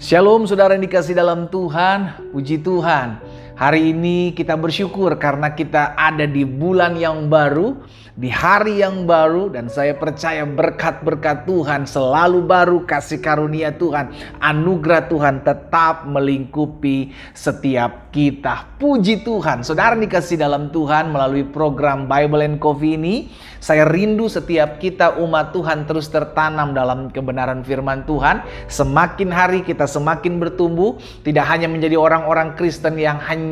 Shalom saudara yang dikasih dalam Tuhan, puji Tuhan. Hari ini kita bersyukur karena kita ada di bulan yang baru, di hari yang baru, dan saya percaya berkat-berkat Tuhan selalu baru, kasih karunia Tuhan, anugerah Tuhan tetap melingkupi setiap kita. Puji Tuhan, saudara dikasih dalam Tuhan melalui program Bible and Coffee ini, saya rindu setiap kita umat Tuhan terus tertanam dalam kebenaran firman Tuhan. Semakin hari kita semakin bertumbuh, tidak hanya menjadi orang-orang Kristen yang hanya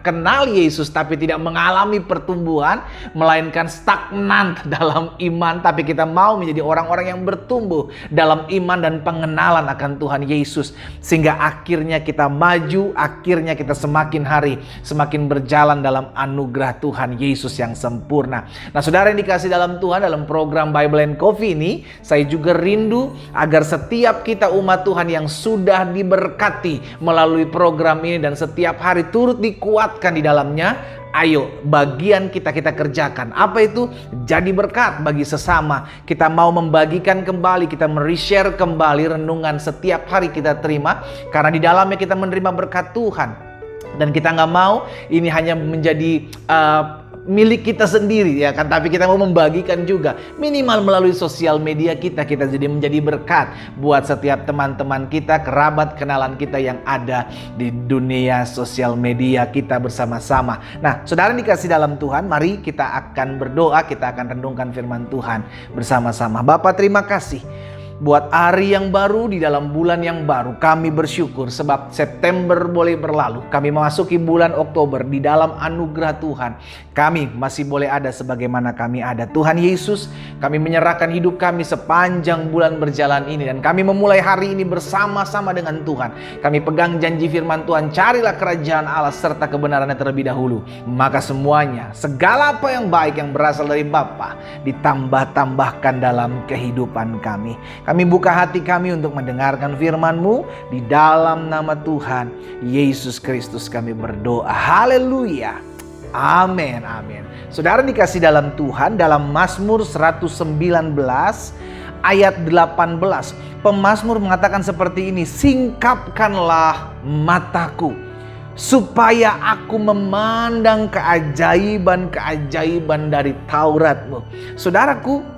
kenal Yesus tapi tidak mengalami pertumbuhan, melainkan stagnan dalam iman, tapi kita mau menjadi orang-orang yang bertumbuh dalam iman dan pengenalan akan Tuhan Yesus, sehingga akhirnya kita maju, akhirnya kita semakin hari semakin berjalan dalam anugerah Tuhan Yesus yang sempurna. Nah, saudara yang dikasih dalam Tuhan, dalam program Bible and Coffee ini, saya juga rindu agar setiap kita umat Tuhan yang sudah diberkati melalui program ini dan setiap hari turut dikuatkan di dalamnya, ayo bagian kita kerjakan. Apa itu? Jadi berkat bagi sesama. Kita mau membagikan kembali, kita mereshare kembali renungan setiap hari kita terima, karena di dalamnya kita menerima berkat Tuhan. Dan kita nggak mau ini hanya menjadi milik kita sendiri, ya kan? Tapi kita mau membagikan juga, minimal melalui sosial media kita jadi menjadi berkat buat setiap teman-teman kita, kerabat, kenalan kita yang ada di dunia sosial media kita bersama-sama. Nah, saudara dikasih dalam Tuhan, mari kita akan berdoa, kita akan renungkan firman Tuhan bersama-sama. Bapa, terima kasih buat hari yang baru, di dalam bulan yang baru. Kami bersyukur sebab September boleh berlalu, kami memasuki bulan Oktober di dalam anugerah Tuhan. Kami masih boleh ada sebagaimana kami ada. Tuhan Yesus, kami menyerahkan hidup kami sepanjang bulan berjalan ini, dan kami memulai hari ini bersama-sama dengan Tuhan. Kami pegang janji firman Tuhan, carilah kerajaan Allah serta kebenarannya terlebih dahulu, maka semuanya, segala apa yang baik yang berasal dari Bapa, ditambah-tambahkan dalam kehidupan kami. Kami buka hati kami untuk mendengarkan firman-Mu. Di dalam nama Tuhan Yesus Kristus kami berdoa. Haleluya. Amin, amin. Saudara dikasih dalam Tuhan, dalam Mazmur 119 ayat 18, pemazmur mengatakan seperti ini: singkapkanlah mataku supaya aku memandang keajaiban-keajaiban dari Taurat-Mu. Saudaraku,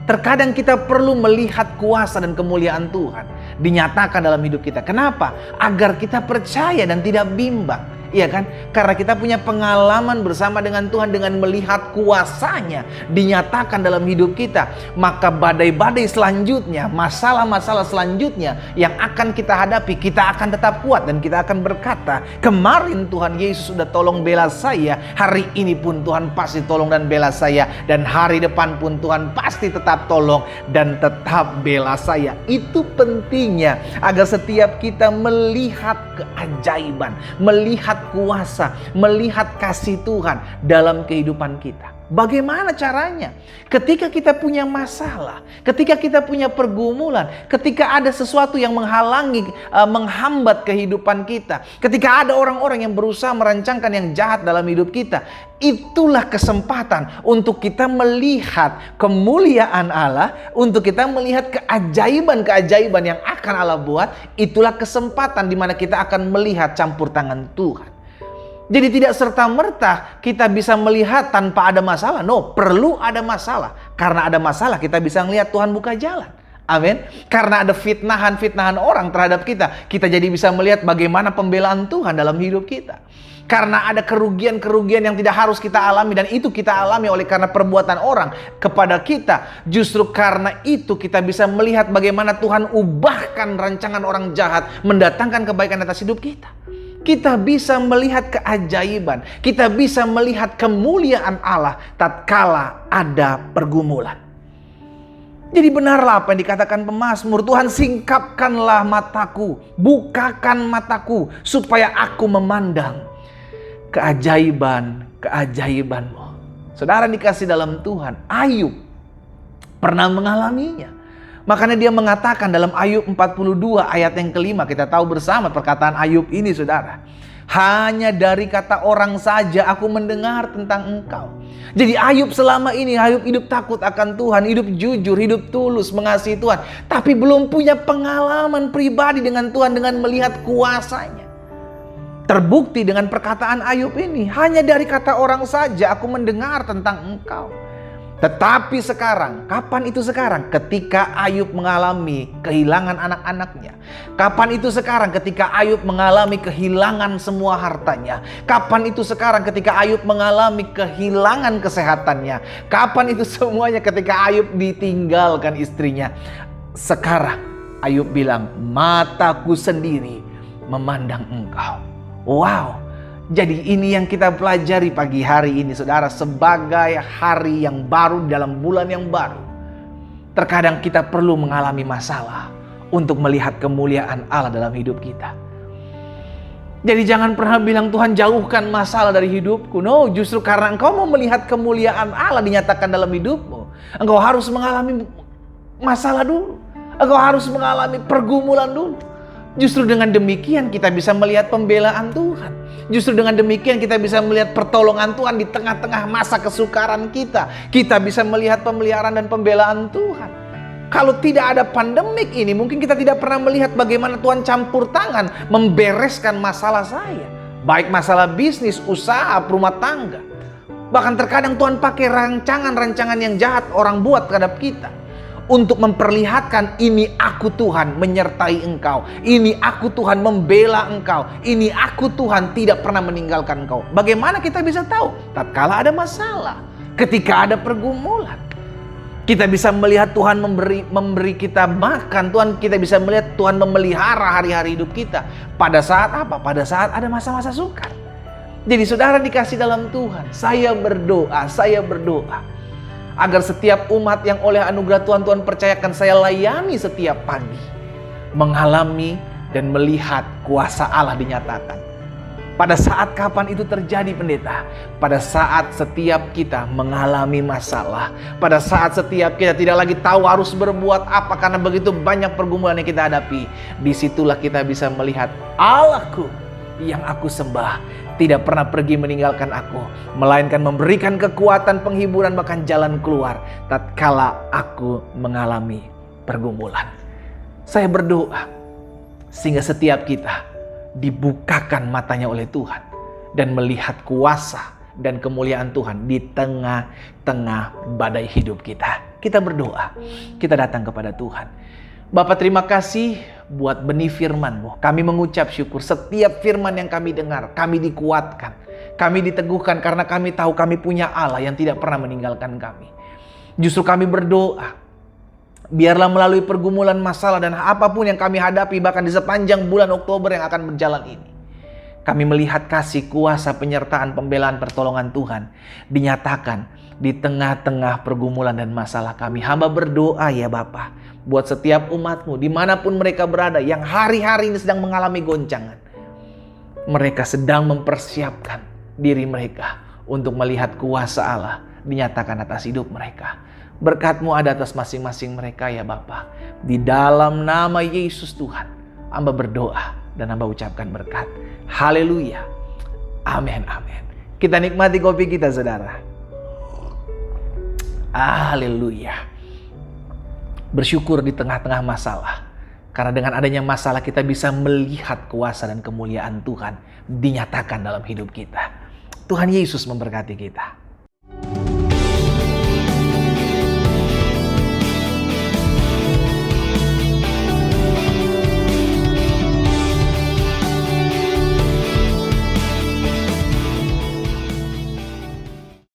terkadang kita perlu melihat kuasa dan kemuliaan Tuhan dinyatakan dalam hidup kita. Kenapa? Agar kita percaya dan tidak bimbang. Iya kan? Karena kita punya pengalaman bersama dengan Tuhan, dengan melihat kuasanya dinyatakan dalam hidup kita. Maka badai-badai selanjutnya, masalah-masalah selanjutnya yang akan kita hadapi, kita akan tetap kuat dan kita akan berkata, kemarin Tuhan Yesus sudah tolong bela saya, hari ini pun Tuhan pasti tolong dan bela saya, dan hari depan pun Tuhan pasti tetap tolong dan tetap bela saya. Itu pentingnya agar setiap kita melihat keajaiban, melihat kuasa, melihat kasih Tuhan dalam kehidupan kita. Bagaimana caranya? Ketika kita punya masalah, ketika kita punya pergumulan, ketika ada sesuatu yang menghalangi, menghambat kehidupan kita, ketika ada orang-orang yang berusaha merancangkan yang jahat dalam hidup kita, itulah kesempatan untuk kita melihat kemuliaan Allah, untuk kita melihat keajaiban-keajaiban yang akan Allah buat. Itulah kesempatan di mana kita akan melihat campur tangan Tuhan. Jadi tidak serta-merta kita bisa melihat tanpa ada masalah. No, perlu ada masalah. Karena ada masalah kita bisa melihat Tuhan buka jalan. Amin. Karena ada fitnahan-fitnahan orang terhadap kita, kita jadi bisa melihat bagaimana pembelaan Tuhan dalam hidup kita. Karena ada kerugian-kerugian yang tidak harus kita alami, dan itu kita alami oleh karena perbuatan orang kepada kita. Justru karena itu kita bisa melihat bagaimana Tuhan ubahkan rancangan orang jahat, mendatangkan kebaikan atas hidup kita. Kita bisa melihat keajaiban, kita bisa melihat kemuliaan Allah tatkala ada pergumulan. Jadi benarlah apa yang dikatakan pemazmur, Tuhan singkapkanlah mataku, bukakan mataku supaya aku memandang keajaiban-keajaiban-Mu. Saudara dikasih dalam Tuhan, Ayub pernah mengalaminya. Makanya dia mengatakan dalam Ayub 42 ayat yang kelima, kita tahu bersama perkataan Ayub ini, saudara. Hanya dari kata orang saja aku mendengar tentang Engkau. Jadi Ayub selama ini, Ayub hidup takut akan Tuhan, hidup jujur, hidup tulus, mengasihi Tuhan. Tapi belum punya pengalaman pribadi dengan Tuhan, dengan melihat kuasa-Nya. Terbukti dengan perkataan Ayub ini, hanya dari kata orang saja aku mendengar tentang Engkau. Tetapi sekarang, kapan itu sekarang? Ketika Ayub mengalami kehilangan anak-anaknya. Kapan itu sekarang? Ketika Ayub mengalami kehilangan semua hartanya. Kapan itu sekarang? Ketika Ayub mengalami kehilangan kesehatannya. Kapan itu semuanya? Ketika Ayub ditinggalkan istrinya. Sekarang Ayub bilang, mataku sendiri memandang Engkau. Wow. Jadi ini yang kita pelajari pagi hari ini, saudara, sebagai hari yang baru dalam bulan yang baru. Terkadang kita perlu mengalami masalah untuk melihat kemuliaan Allah dalam hidup kita. Jadi jangan pernah bilang, Tuhan jauhkan masalah dari hidupku. No, justru karena engkau mau melihat kemuliaan Allah dinyatakan dalam hidupmu, engkau harus mengalami masalah dulu. Engkau harus mengalami pergumulan dulu. Justru dengan demikian kita bisa melihat pembelaan Tuhan. Justru dengan demikian kita bisa melihat pertolongan Tuhan di tengah-tengah masa kesukaran kita. Kita bisa melihat pemeliharaan dan pembelaan Tuhan. Kalau tidak ada pandemik ini, mungkin kita tidak pernah melihat bagaimana Tuhan campur tangan membereskan masalah saya. Baik masalah bisnis, usaha, rumah tangga. Bahkan terkadang Tuhan pakai rancangan-rancangan yang jahat orang buat terhadap kita. Untuk memperlihatkan, ini aku Tuhan menyertai engkau. Ini aku Tuhan membela engkau. Ini aku Tuhan tidak pernah meninggalkan engkau. Bagaimana kita bisa tahu? Tatkala ada masalah, ketika ada pergumulan, kita bisa melihat Tuhan memberi kita makan. Kita bisa melihat Tuhan memelihara hari-hari hidup kita. Pada saat apa? Pada saat ada masa-masa sukar. Jadi saudara dikasih dalam Tuhan, saya berdoa agar setiap umat yang oleh anugerah Tuhan percayakan saya layani setiap pagi, mengalami dan melihat kuasa Allah dinyatakan. Pada saat kapan itu terjadi, pendeta? Pada saat setiap kita mengalami masalah. Pada saat setiap kita tidak lagi tahu harus berbuat apa karena begitu banyak pergumulan yang kita hadapi. Disitulah kita bisa melihat Allahku yang aku sembah tidak pernah pergi meninggalkan aku, melainkan memberikan kekuatan, penghiburan, bahkan jalan keluar tatkala aku mengalami pergumulan. Saya berdoa sehingga setiap kita dibukakan matanya oleh Tuhan dan melihat kuasa dan kemuliaan Tuhan di tengah-tengah badai hidup kita. Kita berdoa, kita datang kepada Tuhan. Bapa, terima kasih buat benih firman-Mu. Kami mengucap syukur setiap firman yang kami dengar, kami dikuatkan, kami diteguhkan karena kami tahu kami punya Allah yang tidak pernah meninggalkan kami. Justru kami berdoa, biarlah melalui pergumulan masalah dan apapun yang kami hadapi, bahkan di sepanjang bulan Oktober yang akan berjalan ini, kami melihat kasih, kuasa, penyertaan, pembelaan, pertolongan Tuhan dinyatakan di tengah-tengah pergumulan dan masalah kami. Hamba berdoa ya Bapa, buat setiap umat-Mu dimanapun mereka berada yang hari-hari ini sedang mengalami goncangan. Mereka sedang mempersiapkan diri mereka untuk melihat kuasa Allah dinyatakan atas hidup mereka. Berkat-Mu ada atas masing-masing mereka ya Bapa. Di dalam nama Yesus Tuhan, hamba berdoa dan hamba ucapkan berkat. Haleluya. Amin, amin. Kita nikmati kopi kita, saudara. Haleluya. Bersyukur di tengah-tengah masalah. Karena dengan adanya masalah kita bisa melihat kuasa dan kemuliaan Tuhan dinyatakan dalam hidup kita. Tuhan Yesus memberkati kita.